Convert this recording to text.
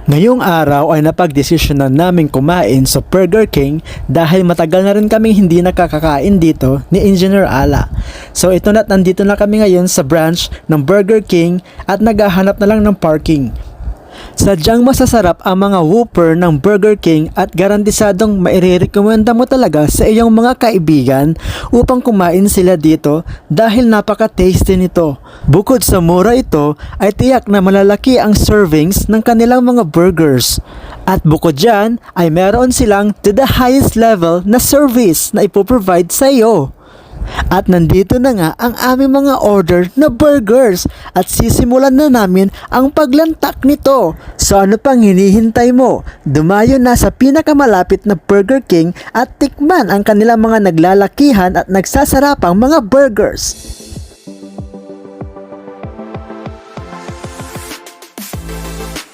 Ngayong araw ay napagdesisyonan namin kumain sa Burger King dahil matagal na rin kaming hindi nakakakain dito ni Engineer Ala. So ito na't nandito na kami ngayon sa branch ng Burger King at naghahanap na lang ng parking. Sadyang masasarap ang mga Whopper ng Burger King at garantisadong mairerekomenda mo talaga sa iyong mga kaibigan upang kumain sila dito dahil napaka-tasty nito. Bukod sa mura ito ay tiyak na malalaki ang servings ng kanilang mga burgers. At bukod dyan ay meron silang to the highest level na service na ipoprovide sa iyo. At nandito na nga ang aming mga order na burgers at sisimulan na namin ang paglantak nito. So ano pang hinihintay mo? Dumayo na sa pinakamalapit na Burger King at tikman ang kanilang mga naglalakihan at nagsasarapang mga burgers.